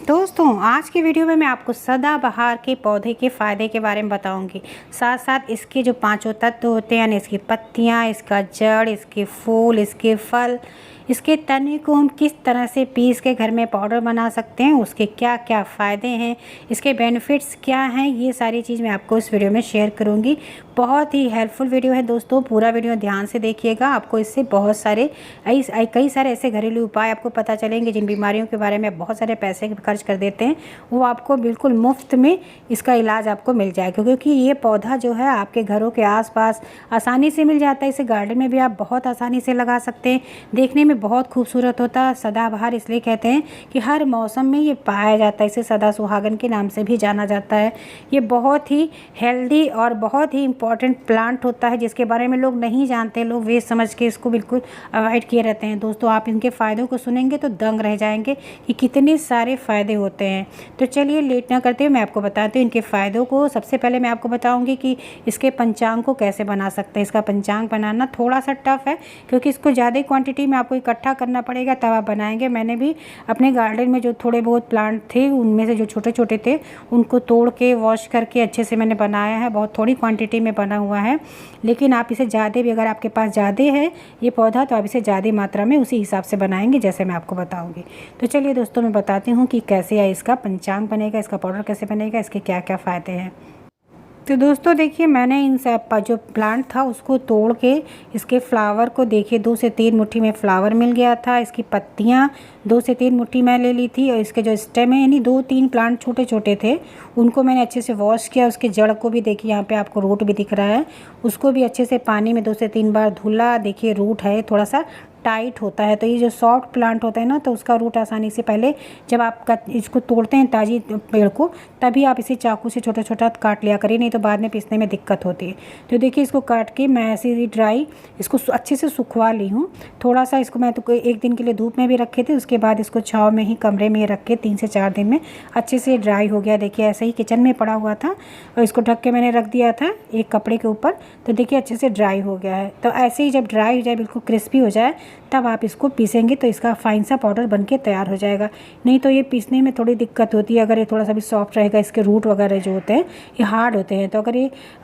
दोस्तों आज की वीडियो में मैं आपको सदाबहार के पौधे के फ़ायदे के बारे में बताऊंगी। साथ साथ इसके जो पांचों तत्व होते हैं, यानी इसकी पत्तियां, इसका जड़, इसके फूल, इसके फल, इसके तने को हम किस तरह से पीस के घर में पाउडर बना सकते हैं, उसके क्या क्या फ़ायदे हैं, इसके बेनिफिट्स क्या हैं, ये सारी चीज़ मैं आपको इस वीडियो में शेयर करूंगी। बहुत ही हेल्पफुल वीडियो है दोस्तों, पूरा वीडियो ध्यान से देखिएगा। आपको इससे बहुत सारे कई सारे ऐसे घरेलू उपाय आपको पता चलेंगे जिन बीमारियों के बारे में बहुत सारे पैसे खर्च कर देते हैं, वो आपको बिल्कुल मुफ्त में इसका इलाज आपको मिल जाएगा। क्योंकि ये पौधा जो है आपके घरों के आसपास आसानी से मिल जाता है। इसे गार्डन में भी आप बहुत आसानी से लगा सकते हैं। देखने में बहुत खूबसूरत होता है। सदाबहार इसलिए कहते हैं कि हर मौसम में ये पाया जाता है। इसे सदा सुहागन के नाम से भी जाना जाता है। ये बहुत ही हेल्दी और बहुत ही इम्पॉर्टेंट प्लांट होता है, जिसके बारे में लोग नहीं जानते। लोग वेस्ट समझ के इसको बिल्कुल अवॉइड किए रहते हैं। दोस्तों आप इनके फ़ायदों को सुनेंगे तो दंग रह जाएंगे कि कितने सारे फ़ायदे होते हैं। तो चलिए लेट ना करते हुए मैं आपको बताती हूँ इनके फ़ायदों को। सबसे पहले मैं आपको बताऊँगी कि इसके पंचांग को कैसे बना सकते हैं। इसका पंचांग बनाना थोड़ा सा टफ है, क्योंकि इसको ज़्यादा क्वांटिटी में आपको इकट्ठा करना पड़ेगा, तब आप बनाएंगे। मैंने भी अपने गार्डन में जो थोड़े बहुत प्लांट थे, उनमें से जो छोटे छोटे थे उनको तोड़ के वॉश करके अच्छे से मैंने बनाया है। बहुत थोड़ी क्वांटिटी में बना हुआ है, लेकिन आप इसे ज़्यादा भी, अगर आपके पास ज़्यादा है ये पौधा, तो आप इसे ज़्यादा मात्रा में उसी हिसाब से बनाएंगे जैसे मैं आपको बताऊँगी। तो चलिए दोस्तों मैं बताती हूँ कि कैसे इसका पंचांग बनेगा, इसका पाउडर कैसे बनेगा, इसके क्या क्या फ़ायदे हैं। तो दोस्तों देखिए, मैंने इन सब जो प्लांट था उसको तोड़ के इसके फ्लावर को देखिए 2 से 3 मुट्ठी में फ्लावर मिल गया था। इसकी पत्तियां 2 से 3 मुट्ठी मैं ले ली थी, और इसके जो स्टेम है, यानी 2-3 प्लांट छोटे छोटे थे, उनको मैंने अच्छे से वॉश किया। उसके जड़ को भी देखिए, यहाँ पे आपको रूट भी दिख रहा है, उसको भी अच्छे से पानी में 2 से 3 बार धुला। देखिए रूट है थोड़ा सा टाइट होता है, तो ये जो सॉफ्ट प्लांट होता है ना, तो उसका रूट आसानी से, पहले जब आप इसको तोड़ते हैं ताज़ी पेड़ को, तभी आप इसे चाकू से छोटा छोटा काट लिया करिए, नहीं तो बाद में पीसने में दिक्कत होती है। तो देखिए इसको काट के मैं ऐसे ही ड्राई इसको अच्छे से सुखवा ली हूँ। थोड़ा सा इसको मैं तो 1 दिन के लिए धूप में भी रखे थे, उसके बाद इसको छाँव में ही कमरे में रख के 3 से 4 दिन में अच्छे से ड्राई हो गया। देखिए ऐसे ही किचन में पड़ा हुआ था, और इसको ढक के मैंने रख दिया था एक कपड़े के ऊपर, तो देखिए अच्छे से ड्राई हो गया है। तो ऐसे ही जब ड्राई हो जाए, बिल्कुल क्रिस्पी हो जाए, तब आप इसको पीसेंगे तो इसका फाइन सा पाउडर बनके तैयार हो जाएगा। नहीं तो ये पीसने में थोड़ी दिक्कत होती है। अगर ये थोड़ा सा भी सॉफ्ट रहेगा, इसके रूट वगैरह जो होते हैं ये हार्ड होते हैं, तो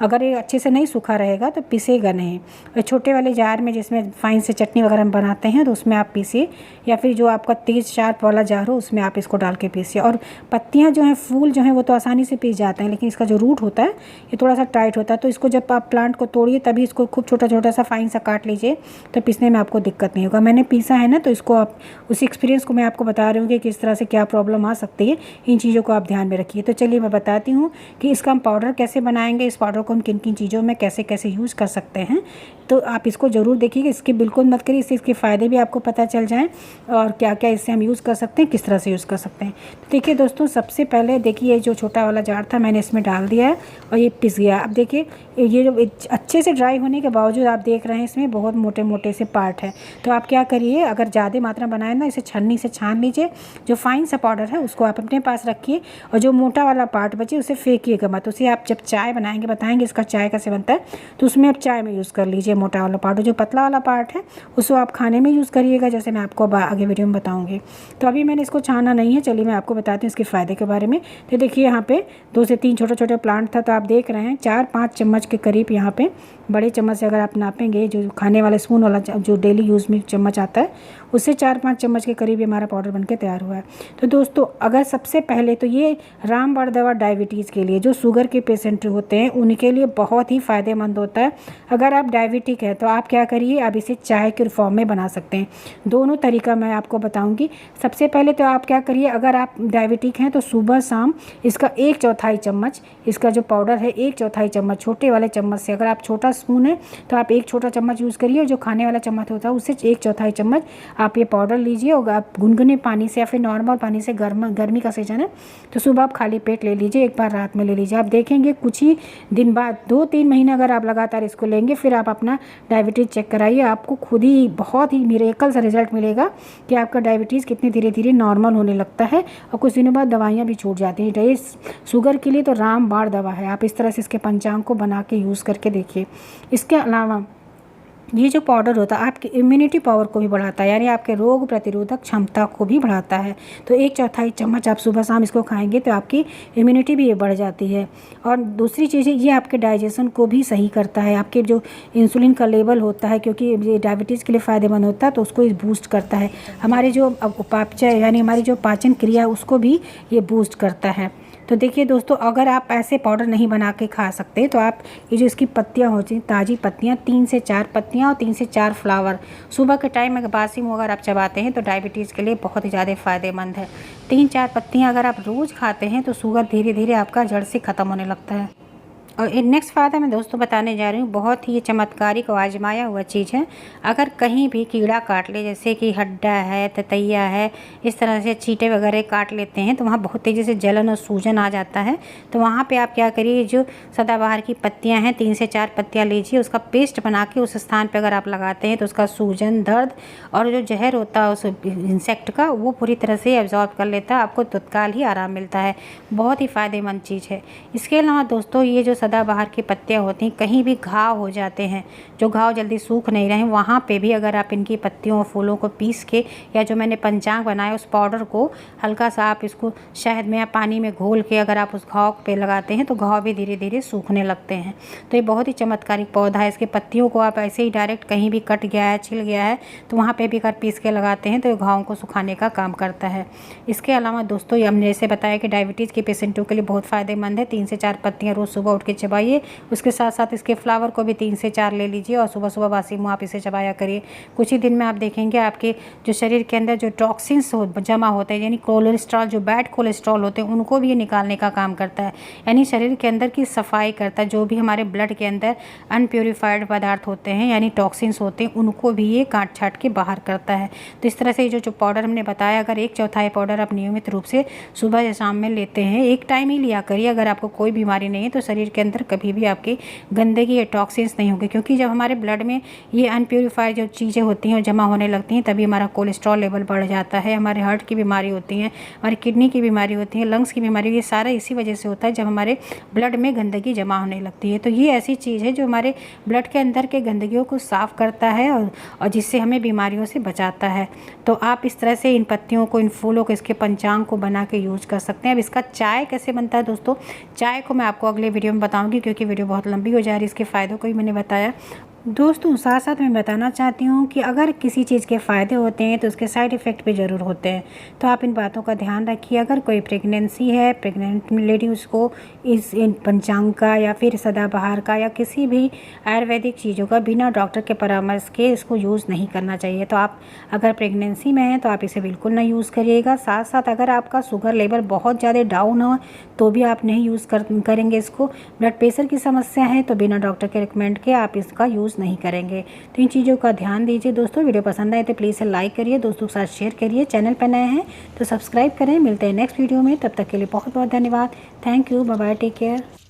अगर ये अच्छे से नहीं सूखा रहेगा तो पीसेगा नहीं। और छोटे वाले जार में जिसमें फाइन से चटनी वगैरह हम बनाते हैं, तो उसमें आप पीसिए, या फिर जो आपका तेज़ शार्प वाला जार हो उसमें आप इसको डाल के पीसिए। और पत्तियाँ जो हैं, फूल जो हैं, वो तो आसानी से पीस जाते हैं, लेकिन इसका जो रूट होता है ये थोड़ा सा टाइट होता है। तो इसको जब आप प्लांट को तोड़िए तभी इसको खूब छोटा छोटा सा फाइन सा काट लीजिए, तो पीसने में आपको दिक्कत नहीं होगा। मैंने पीसा है ना, तो इसको आप उसी एक्सपीरियंस को मैं आपको बता रही हूँ कि किस तरह से क्या प्रॉब्लम आ सकती है। इन चीज़ों को आप ध्यान में रखिए। तो चलिए मैं बताती हूँ कि इसका हम पाउडर कैसे बनाएंगे, इस पाउडर को हम किन किन चीज़ों में कैसे कैसे यूज़ कर सकते हैं। तो आप इसको ज़रूर देखिएगा, इसके बिल्कुल मत करिए, इससे इसके फ़ायदे भी आपको पता चल जाएँ और क्या क्या इससे हम यूज़ कर सकते हैं, किस तरह से यूज़ कर सकते हैं। तो देखिए दोस्तों, सबसे पहले देखिए जो छोटा वाला जार था मैंने इसमें डाल दिया है और ये पिस गया। अब देखिए ये जो अच्छे से ड्राई होने के बावजूद आप देख रहे हैं इसमें बहुत मोटे मोटे से पार्ट है। तो आप क्या करिए, अगर ज़्यादा मात्रा बनाए ना, इसे छन्नी से छान लीजिए। जो फाइन सा पाउडर है उसको आप अपने पास रखिए, और जो मोटा वाला पार्ट बचे उसे फेंकिएगा मत। उसे आप जब चाय बनाएंगे, बताएंगे इसका चाय कैसे बनता है, तो उसमें आप चाय में यूज़ कर लीजिए मोटा वाला पाउडर। जो पतला वाला पार्ट है उसको आप खाने में यूज़ करिएगा, जैसे मैं आपको आगे वीडियो में बताऊँगी। तो अभी मैंने इसको छाना नहीं है। चलिए मैं आपको बताती हूँ इसके फ़ायदे के बारे में। तो देखिए यहाँ पे 2 से 3 छोटे छोटे प्लांट था, तो आप देख रहे हैं 4-5 चम्मच के करीब यहाँ पे, बड़े चम्मच से अगर आप नापेंगे, जो खाने वाले स्पून वाला जो डेली यूज़ में चम्मच आता है, उससे 4-5 चम्मच के करीब हमारा पाउडर बनके तैयार हुआ है। तो दोस्तों अगर सबसे पहले तो ये रामबाण दवा डायबिटीज़ के लिए, जो शुगर के पेशेंट होते हैं उनके लिए बहुत ही फ़ायदेमंद होता है। अगर आप डायबिटिक है तो आप क्या करिए, आप इसे चाय के फॉर्म में बना सकते हैं। दोनों तरीका मैं आपको बताऊंगी। सबसे पहले तो आप क्या करिए, अगर आप डायबिटिक हैं तो सुबह शाम इसका 1/4 चम्मच, इसका जो पाउडर है 1/4 चम्मच, छोटे वाले चम्मच से, अगर आप छोटा स्पून है तो आप 1 छोटा चम्मच यूज़ करिए, और जो खाने वाला चम्मच होता है उससे 1/4 चम्मच आप ये पाउडर लीजिए। और आप गुनगुने पानी से या फिर नॉर्मल पानी से, गर्मी का सीजन है तो सुबह आप खाली पेट ले लीजिए, एक बार रात में ले लीजिए। आप देखेंगे कुछ ही दिन बाद, 2-3 महीने अगर आप लगातार इसको लेंगे, फिर आप अपना डायबिटीज़ चेक कराइए, आपको खुद ही बहुत ही मिरेकल सा रिजल्ट मिलेगा कि आपका डायबिटीज़ कितने धीरे धीरे नॉर्मल होने लगता है, और कुछ दिनों बाद दवाइयाँ भी छूट जाती हैं। ये शुगर के लिए तो रामबाण दवा है। आप इस तरह से इसके पंचांग को बना के यूज़ करके देखिए। इसके अलावा ये जो पाउडर होता है आपकी इम्यूनिटी पावर को भी बढ़ाता है, यानी आपके रोग प्रतिरोधक क्षमता को भी बढ़ाता है। तो 1/4 चम्मच आप सुबह शाम इसको खाएंगे तो आपकी इम्यूनिटी भी ये बढ़ जाती है। और दूसरी चीज़ है, ये आपके डाइजेशन को भी सही करता है। आपके जो इंसुलिन का लेवल होता है, क्योंकि ये डायबिटीज़ के लिए फ़ायदेमंद होता है, तो उसको बूस्ट करता है। हमारी जो उपापचय यानी हमारी जो पाचन क्रिया उसको भी ये बूस्ट करता है। तो देखिए दोस्तों, अगर आप ऐसे पाउडर नहीं बना के खा सकते तो आप ये जो इसकी पत्तियाँ होती हैं, ताज़ी पत्तियाँ 3 से 4 पत्तियाँ और 3 से 4 फ्लावर सुबह के टाइम में बासी मुँह अगर आप चबाते हैं तो डायबिटीज़ के लिए बहुत ही ज़्यादा फ़ायदेमंद है। 3-4 पत्तियाँ अगर आप रोज़ खाते हैं तो शुगर धीरे धीरे आपका जड़ से ख़त्म होने लगता है। और नेक्स्ट फ़ायदा मैं दोस्तों बताने जा रही हूँ, बहुत ही चमत्कारिक और आजमाया हुआ चीज़ है। अगर कहीं भी कीड़ा काट ले, जैसे कि हड्डा है, ततैया है, इस तरह से चींटे वगैरह काट लेते हैं तो वहाँ बहुत तेज़ी से जलन और सूजन आ जाता है। तो वहाँ पे आप क्या करिए, जो सदाबहार की पत्तियाँ हैं 3 से 4 पत्तियाँ लीजिए, उसका पेस्ट बना के उस स्थान पर अगर आप लगाते हैं तो उसका सूजन, दर्द और जो जहर होता है उस इंसेक्ट का, वो पूरी तरह से एब्जॉर्ब कर लेता है। आपको तत्काल ही आराम मिलता है। बहुत ही फ़ायदेमंद चीज़ है। इसके अलावा दोस्तों, ये जो सदाबहार की पत्तियां होती हैं, कहीं भी घाव हो जाते हैं, जो घाव जल्दी सूख नहीं रहे, वहाँ पे भी अगर आप इनकी पत्तियों और फूलों को पीस के, या जो मैंने पंचांग बनाया उस पाउडर को हल्का सा आप इसको शहद में या पानी में घोल के अगर आप उस घाव पे लगाते हैं तो घाव भी धीरे धीरे सूखने लगते हैं। तो ये बहुत ही चमत्कारिक पौधा है। इसके पत्तियों को आप ऐसे ही डायरेक्ट कहीं भी कट गया है, छिल गया है, तो वहाँ पर भी अगर पीस के लगाते हैं तो ये घावों को सुखाने का काम करता है। इसके अलावा दोस्तों, ये हमने जैसे बताया कि डायबिटीज़ के पेशेंटों के लिए बहुत फ़ायदेमंद है। 3 से 4 पत्तियाँ रोज़ सुबह उठ के चबाइए। उसके साथ साथ इसके फ्लावर को भी 3 से 4 ले लीजिए और सुबह सुबह बासी मुँह आप इसे चबाया करिए। कुछ ही दिन में आप देखेंगे आपके जो शरीर के अंदर जो टॉक्सिन्स जमा होते हैं, यानी कोलेस्ट्रॉल, जो बैड कोलेस्ट्रॉल होते हैं, उनको भी ये निकालने का काम करता है। यानी शरीर के अंदर की सफाई करता है। जो भी हमारे ब्लड के अंदर अनप्योरीफाइड पदार्थ होते हैं यानी टॉक्सिन्स होते हैं, उनको भी ये काट छाट के बाहर करता है। तो इस तरह से जो पाउडर हमने बताया, अगर 1/4 पाउडर आप नियमित रूप से सुबह या शाम में लेते हैं, एक टाइम ही लिया करिए। अगर आपको कोई बीमारी नहीं है तो शरीर के अंदर कभी भी आपकी गंदगी या टॉक्सिन्स नहीं होंगे, क्योंकि जब हमारे ब्लड में ये अनप्योरीफाइड जो चीज़ें होती हैं और जमा होने लगती हैं, तभी हमारा कोलेस्ट्रॉल लेवल बढ़ जाता है। हमारे हार्ट की बीमारी होती है, हमारी किडनी की बीमारी होती है, लंग्स की बीमारी, ये सारा इसी वजह से होता है जब हमारे ब्लड में गंदगी जमा होने लगती है। तो ये ऐसी चीज़ है जो हमारे ब्लड के अंदर के गंदगियों को साफ़ करता है और जिससे हमें बीमारियों से बचाता है। तो आप इस तरह से इन पत्तियों को, इन फूलों को, इसके पंचांग को बना के यूज़ कर सकते हैं। अब इसका चाय कैसे बनता है दोस्तों, चाय को मैं आपको अगले वीडियो में बताऊंगी, क्योंकि वीडियो बहुत लंबी हो जा रही है। इसके फ़ायदों को भी मैंने बताया दोस्तों। साथ साथ मैं बताना चाहती हूँ कि अगर किसी चीज़ के फ़ायदे होते हैं तो उसके साइड इफ़ेक्ट भी ज़रूर होते हैं। तो आप इन बातों का ध्यान रखिए। अगर कोई प्रेगनेंसी है, प्रेग्नेंट लेडी, उसको इन पंचांग का या फिर सदाबहार का या किसी भी आयुर्वेदिक चीज़ों का बिना डॉक्टर के परामर्श के इसको यूज़ नहीं करना चाहिए। तो आप अगर प्रेगनेंसी में हैं तो आप इसे बिल्कुल ना यूज़ करिएगा। साथ साथ अगर आपका शुगर लेवल बहुत ज़्यादा डाउन हो तो भी आप नहीं यूज़ करेंगे इसको। ब्लड प्रेशर की समस्या है तो बिना डॉक्टर के रिकमेंड के आप इसका यूज़ नहीं करेंगे। तो इन चीज़ों का ध्यान दीजिए दोस्तों। वीडियो पसंद आए तो प्लीज़ लाइक करिए, दोस्तों के साथ शेयर करिए। चैनल पर नए हैं तो सब्सक्राइब करें। मिलते हैं नेक्स्ट वीडियो में, तब तक के लिए बहुत बहुत धन्यवाद। Thank you, bye bye, take care.